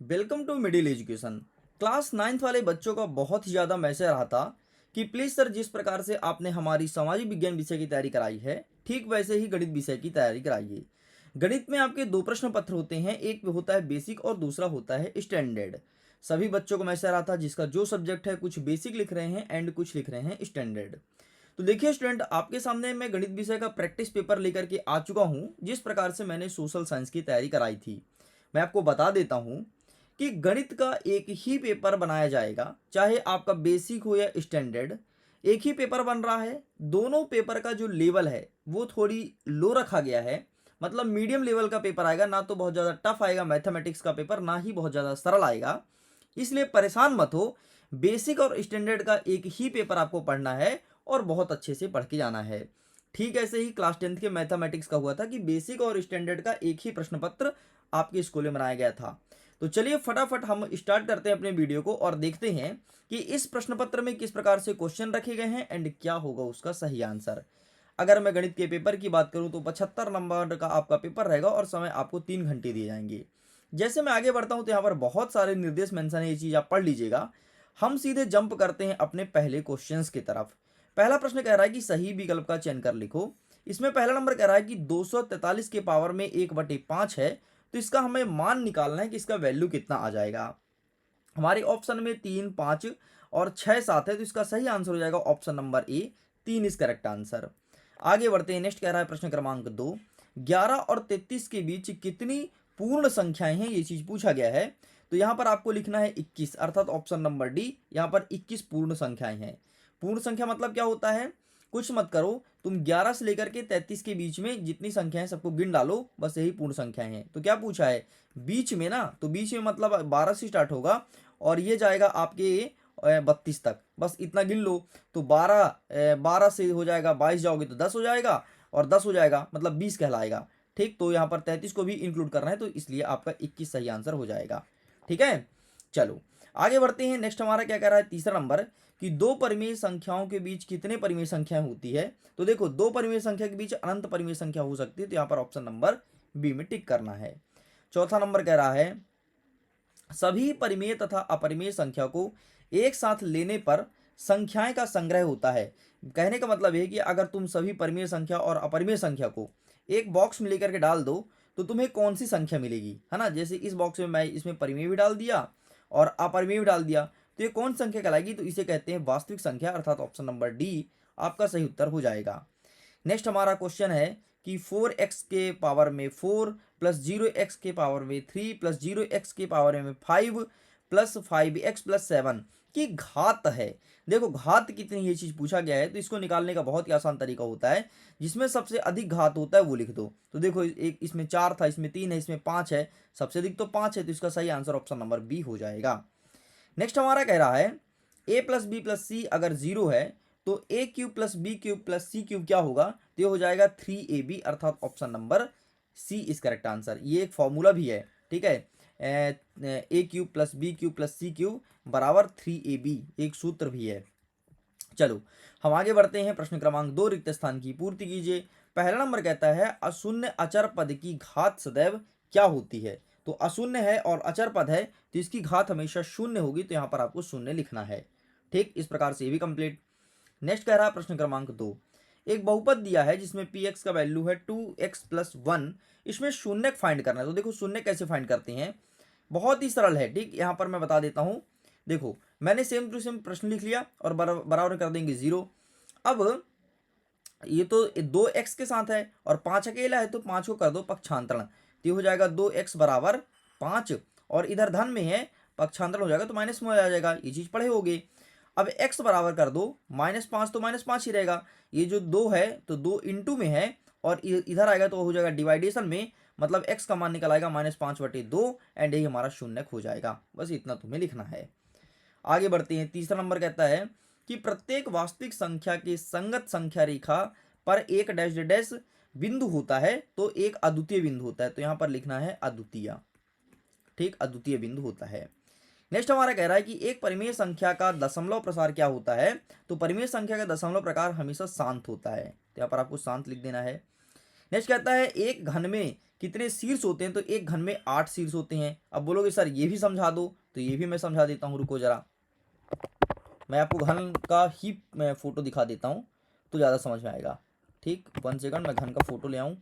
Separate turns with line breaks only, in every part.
Welcome to middle education. Class 9th वाले बच्चों का बहुत ही ज़्यादा मैसेज रहा था कि प्लीज़ सर, जिस प्रकार से आपने हमारी सामाजिक विज्ञान विषय की तैयारी कराई है, ठीक वैसे ही गणित विषय की तैयारी कराइए। गणित में आपके दो प्रश्न पत्र होते हैं, एक पे होता है बेसिक और दूसरा होता है स्टैंडर्ड। सभी बच्चों को मैसेज रहा था जिसका जो सब्जेक्ट है, कुछ बेसिक लिख रहे हैं एंड कुछ लिख रहे हैं स्टैंडर्ड। तो देखिए स्टूडेंट, आपके सामने मैं गणित विषय का प्रैक्टिस पेपर लेकर के आ चुका हूँ, जिस प्रकार से मैंने सोशल साइंस की तैयारी कराई थी। मैं आपको बता देता हूँ कि गणित का एक ही पेपर बनाया जाएगा, चाहे आपका बेसिक हो या स्टैंडर्ड। एक ही पेपर बन रहा है। दोनों पेपर का जो लेवल है वो थोड़ी लो रखा गया है, मतलब मीडियम लेवल का पेपर आएगा, ना तो बहुत ज़्यादा टफ आएगा मैथमेटिक्स का पेपर, ना ही बहुत ज़्यादा सरल आएगा। इसलिए परेशान मत हो। बेसिक और स्टैंडर्ड का एक ही पेपर आपको पढ़ना है और बहुत अच्छे से पढ़ के जाना है। ठीक ऐसे ही क्लास 10th के मैथमेटिक्स का हुआ था कि बेसिक और स्टैंडर्ड का एक ही प्रश्न पत्र आपके स्कूल में बनाया गया था। तो चलिए फटाफट हम स्टार्ट करते हैं अपने वीडियो को और देखते हैं कि इस प्रश्न पत्र में किस प्रकार से क्वेश्चन रखे गए हैं एंड क्या होगा उसका सही आंसर। अगर मैं गणित के पेपर की बात करूं तो 75 नंबर का आपका पेपर रहेगा और समय आपको 3 घंटे दिए जाएंगे। जैसे मैं आगे बढ़ता हूं तो यहाँ पर बहुत सारे निर्देश मेंशन है, ये चीज़ आप पढ़ लीजिएगा। हम सीधे जंप करते हैं अपने पहले क्वेश्चंस की तरफ। पहला प्रश्न कह रहा है कि सही विकल्प का चयन कर लिखो। इसमें पहला नंबर कह रहा है कि 243 के पावर में 1/5 है, तो इसका हमें मान निकालना है कि इसका वैल्यू कितना आ जाएगा। हमारे ऑप्शन में 3, 5 और 6, 7 है, तो इसका सही आंसर हो जाएगा option number A, 3 is correct answer. आगे बढ़ते हैं। नेक्स्ट कह रहा है प्रश्न क्रमांक 2, 11 और 33 के बीच कितनी पूर्ण संख्याएं हैं, ये चीज पूछा गया है। तो यहां पर आपको लिखना है 21, अर्थात ऑप्शन नंबर डी, यहां पर 21 पूर्ण संख्याएं हैं। पूर्ण संख्या मतलब क्या होता है, कुछ मत करो, तुम 11 से लेकर के 33 के बीच में जितनी संख्याएं सबको गिन डालो, बस यही पूर्ण संख्याएं हैं। तो क्या पूछा है, बीच में ना, तो बीच में मतलब 12 से स्टार्ट होगा और ये जाएगा आपके 32 तक, बस इतना गिन लो। तो 12 से हो जाएगा, 22 जाओगे तो 10 हो जाएगा, और 10 हो जाएगा मतलब 20 कहलाएगा। ठीक, तो यहाँ पर 33 को भी इंक्लूड करना है, तो इसलिए आपका 21 सही आंसर हो जाएगा। ठीक है, चलो आगे बढ़ते हैं। नेक्स्ट हमारा क्या कह रहा है, तीसरा नंबर, कि दो परिमेय संख्याओं के बीच कितने परिमेय संख्याएं होती है। तो देखो, दो परिमेय संख्या के बीच अनंत परिमेय संख्या हो सकती है, तो यहाँ पर ऑप्शन नंबर बी में टिक करना है। चौथा नंबर कह रहा है सभी परिमेय तथा अपरिमेय संख्या को एक साथ लेने पर संख्याएं का संग्रह होता है। कहने का मतलब है कि अगर तुम सभी परिमेय संख्या और अपरिमेय संख्या को एक बॉक्स में लेकर के डाल दो तो तुम्हें कौन सी संख्या मिलेगी, है ना। जैसे इस बॉक्स में मैं इसमें परिमेय भी डाल दिया और अपरिमेय भी डाल दिया, तो ये कौन संख्या कहलाएगी, तो इसे कहते हैं वास्तविक संख्या, अर्थात ऑप्शन नंबर डी आपका सही उत्तर हो जाएगा। नेक्स्ट हमारा क्वेश्चन है कि 4x के पावर में 4 प्लस 0x के पावर में 3 प्लस 0x के पावर में 5 प्लस 5x प्लस 7 की घात है। देखो घात कितनी, ये चीज पूछा गया है, तो इसको निकालने का बहुत ही आसान तरीका होता है, जिसमें सबसे अधिक घात होता है वो लिख दो। तो देखो, एक इसमें 4 था, इसमें 3 है, इसमें 5 है, सबसे अधिक तो 5 है, तो इसका सही आंसर ऑप्शन नंबर बी हो जाएगा। नेक्स्ट हमारा कह रहा है a प्लस बी प्लस सी अगर 0 है तो a³ प्लस बी³ प्लस सी³ क्या होगा, तो ये हो जाएगा 3ab, अर्थात option number C is correct answer. ये एक फॉर्मूला भी है, ठीक है। a³ प्लस बी³ प्लस सी³ बराबर 3ab, एक सूत्र भी है। चलो हम आगे बढ़ते हैं। प्रश्न क्रमांक 2, रिक्त स्थान की पूर्ति कीजिए। पहला नंबर कहता है अशून्य अचर पद की घात सदैव क्या होती है। तो अशून्य है और अचर पद है, तो इसकी घात हमेशा शून्य होगी, तो यहाँ पर आपको शून्य लिखना है। ठीक, इस प्रकार से ये भी कंप्लीट। नेक्स्ट कह रहा है प्रश्न क्रमांक 2, एक बहुपद दिया है जिसमें px का वैल्यू है 2x प्लस 1, इसमें शून्य फाइंड करना है। तो देखो शून्य कैसे फाइंड करते हैं, बहुत ही सरल है। ठीक, यहाँ पर मैं बता देता हूँ। देखो मैंने सेम टू सेम प्रश्न लिख लिया और बराबर कर देंगे 0। अब ये तो 2x के साथ है और 5 अकेला है, तो 5 को कर दो पक्षांतरण, तो ये हो जाएगा 2x बराबर 5, और इधर धन में है, पक्षांतरण हो जाएगा तो माइनस में आ जाएगा, ये चीज पढ़े होगे। अब x बराबर कर दो -5, तो -5 ही रहेगा। ये जो 2 है तो 2 इंटू में है, और इधर आएगा तो हो जाएगा डिवाइडेशन में, मतलब x का मान निकल आएगा -5/2, एंड यही हमारा शून्य हो जाएगा। बस इतना तुम्हें लिखना है। आगे बढ़ते हैं। तीसरा नंबर कहता है कि प्रत्येक वास्तविक संख्या के संगत संख्या रेखा पर एक डैश डैश बिंदु होता है, तो एक अद्वितीय बिंदु होता है, तो यहां पर लिखना है अद्वितीय। ठीक, अद्वितीय बिंदु होता है। नेक्स्ट हमारा कह रहा है कि एक परिमेय संख्या का दशमलव प्रसार क्या होता है। तो परिमेय संख्या का दशमलव प्रकार हमेशा शांत होता है, तो यहाँ पर आपको शांत लिख देना है। नेक्स्ट कहता है एक घन में कितने शीर्ष होते हैं, तो एक घन में 8 शीर्ष होते हैं। अब बोलोगे सर ये भी समझा दो, तो ये भी मैं समझा देता हूँ, रुको जरा। मैं आपको घन का ही फोटो दिखा देता हूँ तो ज़्यादा समझ में आएगा। ठीक, 1 सेकंड, मैं घन का फोटो ले आऊँ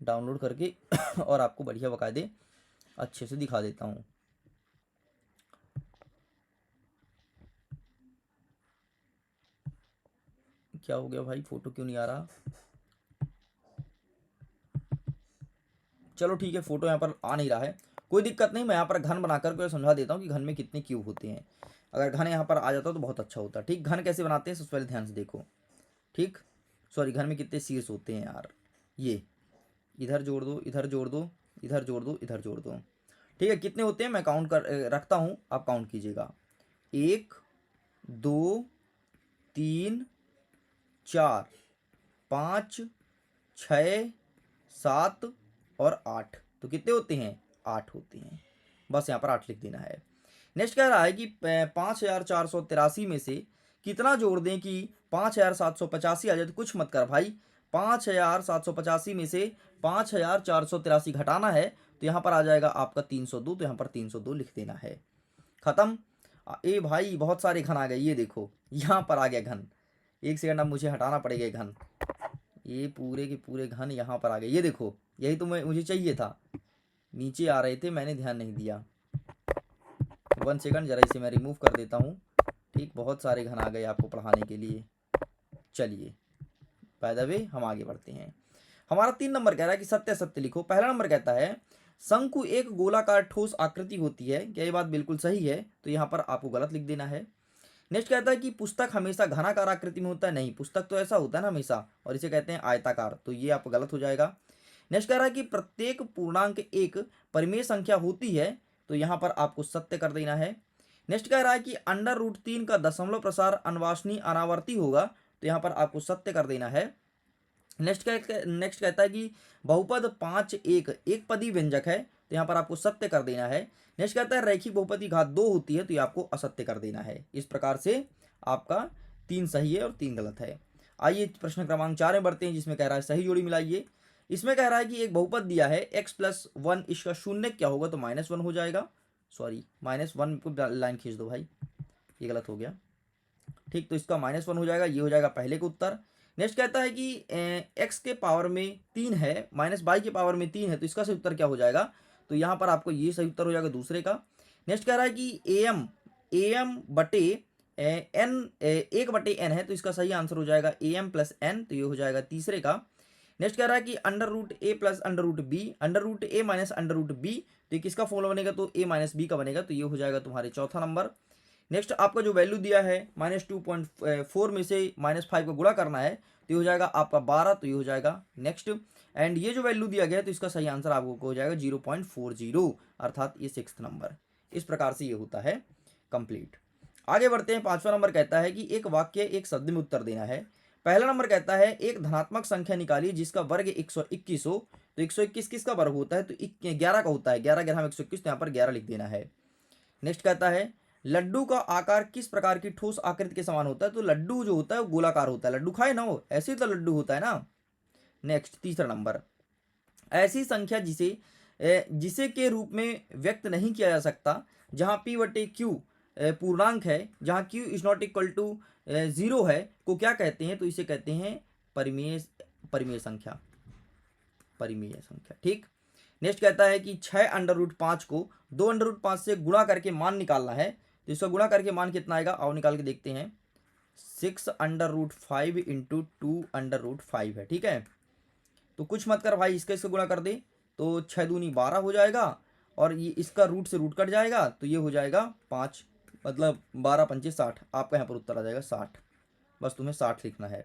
डाउनलोड करके और आपको बढ़िया बकायदे अच्छे से दिखा देता हूँ। क्या हो गया भाई, फोटो क्यों नहीं आ रहा? चलो ठीक है, फोटो यहाँ पर आ नहीं रहा है, कोई दिक्कत नहीं। मैं यहाँ पर घन बनाकर के समझा देता हूँ कि घन में कितने क्यूब होते हैं। अगर घन यहाँ पर आ जाता तो बहुत अच्छा होता। ठीक, घन कैसे बनाते हैं सबसे पहले ध्यान से देखो। ठीक, सॉरी, घन में कितने शीर्ष होते हैं यार, ये इधर जोड़ दो, इधर जोड़ दो, इधर जोड़ दो, इधर जोड़ दो। ठीक है, कितने होते हैं मैं काउंट कर रखता हूँ, आप काउंट कीजिएगा। 1 2 3 4 5 6 7 और 8। तो कितने होते हैं? 8 होते हैं। बस यहाँ पर 8 लिख देना है। नेक्स्ट कह रहा है कि 5483 में से कितना जोड़ दें कि 5785 आ जाए। तो कुछ मत कर भाई, 5785 में से 5483 घटाना है, तो यहाँ पर आ जाएगा आपका 302। तो यहाँ पर 302 लिख देना है। खत्म। ए भाई बहुत सारे घन आ गए, ये देखो यहाँ पर आ गया घन। एक सेकंड, अब मुझे हटाना पड़ेगा ये घन। ये पूरे के पूरे घन यहाँ पर आ गए, ये देखो, यही तो मुझे चाहिए था। नीचे आ रहे थे, मैंने ध्यान नहीं दिया। 1 सेकंड, जरा इसे मैं रिमूव कर देता हूँ। ठीक, बहुत सारे घन आ गए आपको पढ़ाने के लिए। चलिए बाय द वे हम आगे बढ़ते हैं। हमारा 3 नंबर कह रहा है कि सत्य सत्य लिखो। पहला नंबर कहता है शंकु एक गोलाकार ठोस आकृति होती है। क्या ये बात बिल्कुल सही है? तो यहाँ पर आपको गलत लिख देना है। नेक्स्ट कहता है कि पुस्तक हमेशा घनाकार आकृति में होता है। नहीं, पुस्तक तो ऐसा होता है ना हमेशा, और इसे कहते हैं आयताकार। तो ये आपको गलत हो जाएगा। नेक्स्ट कह रहा है कि प्रत्येक पूर्णांक एक परिमेय संख्या होती है। तो यहाँ पर आपको सत्य कर देना है। नेक्स्ट कह रहा है कि √3 का दशमलव प्रसार अनवांछनीय अनावर्ती होगा। तो यहाँ पर आपको सत्य कर देना है। नेक्स्ट कहता है कि बहुपद 5 एक पदी व्यंजक है। तो यहाँ पर आपको सत्य कर देना है। नेक्स्ट कहता है रैखिक बहुपद की घात 2 होती है। तो ये आपको असत्य कर देना है। इस प्रकार से आपका 3 सही है और 3 गलत है। आइए प्रश्न क्रमांक 4 में बढ़ते हैं, जिसमें कह रहा है सही जोड़ी मिलाइए। इसमें कह रहा है कि एक बहुपद दिया है x+1, इसका शून्य क्या होगा? तो -1 हो जाएगा। सॉरी, -1 को लाइन खींच दो भाई, ये गलत हो गया। ठीक, तो इसका -1 हो जाएगा, ये हो जाएगा पहले का उत्तर। नेक्स्ट कहता है कि x के पावर में 3 है, -y के पावर में 3 है। तो इसका सही उत्तर क्या हो जाएगा? तो यहाँ पर आपको ये सही उत्तर हो जाएगा दूसरे का। नेक्स्ट कह रहा है कि am बटे n 1/n है। तो इसका सही आंसर हो जाएगा am+n। तो ये हो जाएगा तीसरे का। नेक्स्ट कह रहा है कि √a + √b, √a - √b, तो ये किसका फॉर्मूला बनेगा? तो a - b का बनेगा। तो ये हो जाएगा तुम्हारे चौथा नंबर। नेक्स्ट आपका जो वैल्यू दिया है -2.4 में से -5 को गुणा करना है। तो ये हो जाएगा आपका 12। तो ये हो जाएगा नेक्स्ट। एंड ये जो वैल्यू दिया गया है, तो इसका सही आंसर आपको हो जाएगा 0.40, अर्थात ये 6th नंबर। इस प्रकार से ये होता है कंप्लीट। आगे बढ़ते हैं। 5वां नंबर कहता है कि एक वाक्य एक शब्द में उत्तर देना है। पहला नंबर कहता है एक धनात्मक संख्या निकालिए जिसका वर्ग 121 हो। तो 121 किसका वर्ग होता है? तो 11 का होता है। 11 11 में 121, तो यहाँ पर 11 लिख देना है। नेक्स्ट कहता है लड्डू का आकार किस प्रकार की ठोस आकृति के समान होता है? तो लड्डू जो होता है वो गोलाकार होता है। लड्डू खाए ना, वो ऐसे ही तो लड्डू होता है ना। नेक्स्ट तीसरा नंबर, ऐसी संख्या जिसे के रूप में व्यक्त नहीं किया जा सकता, जहां p/q पूर्णांक है, जहां q is not equal to 0 है, को क्या कहते हैं? तो इसे कहते हैं परिमेय संख्या। ठीक। नेक्स्ट कहता है कि 6√5 को 2√5 से गुणा करके मान निकालना है। तो इसका गुणा करके मान कितना आएगा? आओ निकाल के देखते हैं। 6√5 × 2√5 है। ठीक है, तो कुछ मत कर भाई, इसका गुणा कर दे, तो 6 दूनी 12 हो जाएगा, और ये इसका रूट से रूट कट जाएगा, तो ये हो जाएगा 5, मतलब 12 पंचे 60। आपका यहाँ पर उत्तर आ जाएगा 60। बस तुम्हें 60 लिखना है।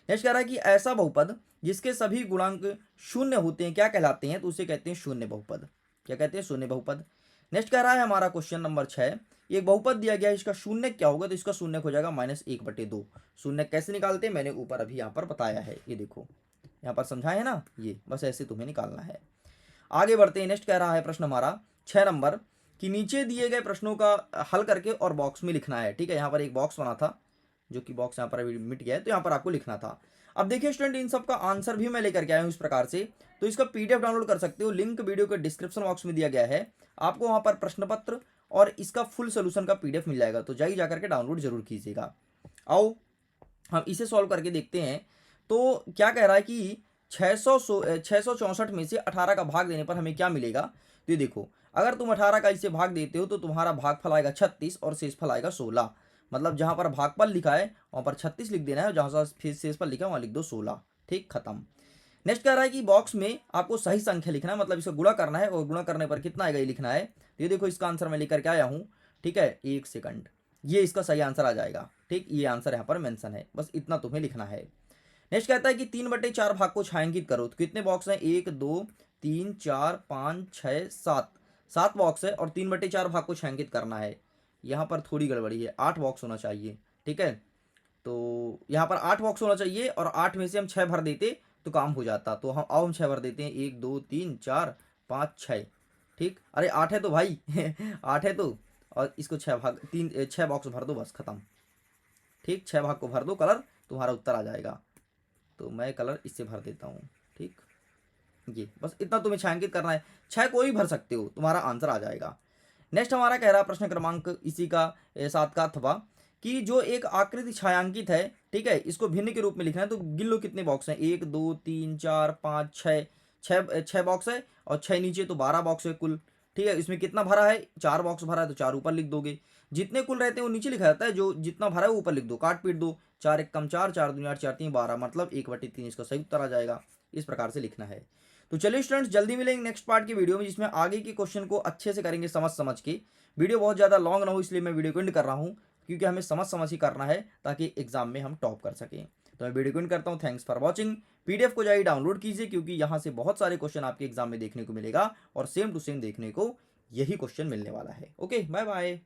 नेक्स्ट कह रहा है कि ऐसा बहुपद जिसके सभी गुणांक शून्य होते हैं क्या कहलाते हैं? तो उसे कहते हैं शून्य बहुपद। क्या कहते हैं? शून्य बहुपद। नेक्स्ट कह रहा है हमारा क्वेश्चन नंबर 6, एक बहुपद दिया गया है, इसका शून्य क्या होगा? तो इसका शून्य हो जाएगा -1/2। शून्य कैसे निकालते हैं मैंने ऊपर अभी यहाँ पर बताया है, ये देखो यहाँ पर समझाया है ना, ये बस ऐसे तुम्हें निकालना है। आगे बढ़ते हैं। नेक्स्ट कह रहा है प्रश्न हमारा 6 नंबर कि नीचे दिए गए प्रश्नों का हल करके और बॉक्स में लिखना है। ठीक है, यहाँ पर एक बॉक्स बना था, जो कि बॉक्स यहाँ पर अभी मिट गया है, तो यहाँ पर आपको लिखना था। अब देखिए स्टूडेंट, इन सब का आंसर भी मैं लेकर के आया हूँ इस प्रकार से। तो इसका पीडीएफ डाउनलोड कर सकते हो, लिंक वीडियो के डिस्क्रिप्शन बॉक्स में दिया गया है। आपको वहाँ पर प्रश्न पत्र और इसका फुल सोल्यूशन का पीडीएफ मिल जाएगा, तो जाइए जाकर के डाउनलोड जरूर कीजिएगा। आओ हम इसे सॉल्व करके देखते हैं। तो क्या कह रहा है कि 664 में से 18 का भाग देने पर हमें क्या मिलेगा। तो ये देखो, अगर तुम 18 का इसे भाग देते हो तो तुम्हारा भागफल आएगा 36 और शेषफल आएगा 16। मतलब जहां पर भागफल लिखा है वहां पर 36 लिख देना है, और जहां फिर शेषफल लिखा है वहां लिख दो 16। ठीक, खत्म। नेक्स्ट कह रहा है कि बॉक्स में आपको सही संख्या लिखना है, मतलब इसको गुणा करना है, और गुणा करने पर कितना आएगा ये लिखना है। तो ये देखो, इसका आंसर मैं लेकर के आया हूँ। ठीक है, एक सेकंड, ये इसका सही आंसर आ जाएगा। ठीक, ये आंसर यहाँ पर मेंशन है, बस इतना तुम्हें लिखना है। नेक्स्ट कहता है कि 3/4 भाग को छायांकित करो। तो कितने बॉक्स हैं, 1 2 3 4 5 6 7, 7 बॉक्स है, और 3/4 भाग को छायांकित करना है। यहाँ पर थोड़ी गड़बड़ी है, 8 बॉक्स होना चाहिए। ठीक है, तो यहाँ पर 8 बॉक्स होना चाहिए, और 8 में से हम 6 भर देते तो काम हो जाता। तो हम 6 भर देते हैं, 1 2 3 4 5 6। ठीक, अरे 8 है तो भाई 8 है तो, और इसको 6 बॉक्स भर दो, बस खत्म। ठीक, 6 भाग को भर दो कलर, तुम्हारा उत्तर आ जाएगा। तो मैं कलर इससे भर देता हूँ। ठीक, ये बस इतना तुम्हें छायांकित करना है, 6 कोई भर सकते हो, तुम्हारा आंसर आ जाएगा। नेक्स्ट हमारा कह रहा है प्रश्न क्रमांक इसी का 7 का अथवा, कि जो एक आकृति छायांकित है, ठीक है, इसको भिन्न के रूप में लिखना है। तो गिन लो कितने बॉक्स हैं, 1 2 3 4 5 6, 6 बॉक्स है, और 6 नीचे, तो 12 बॉक्स है कुल। ठीक है, इसमें कितना भरा है, 4 बॉक्स भरा है, तो 4 ऊपर लिख दोगे। जितने कुल रहते हैं वो नीचे लिखा जाता है, जो जितना भरा है वो ऊपर लिख दो, काट पीट दो। 4 1 कम 4, 4 2 8 4 3 12, मतलब 1/3 इसका सही उत्तर आ जाएगा। इस प्रकार से लिखना है। तो चलिए स्टूडेंट्स, जल्दी मिलेंगे नेक्स्ट पार्ट की वीडियो में, जिसमें आगे के क्वेश्चन को अच्छे से करेंगे समझ समझ के। वीडियो बहुत ज़्यादा लॉन्ग ना हो, इसलिए मैं वीडियो को एंड कर रहा हूँ, क्योंकि हमें समझ समझ ही करना है, ताकि एग्जाम में हम टॉप कर सकें। तो मैं वीडियो को एंड करता हूँ। Thanks for watching. पीडीएफ को जाइए डाउनलोड कीजिए, क्योंकि यहाँ से बहुत सारे क्वेश्चन आपके एग्जाम में देखने को मिलेगा, और सेम टू सेम देखने को यही क्वेश्चन मिलने वाला है। Okay, bye bye.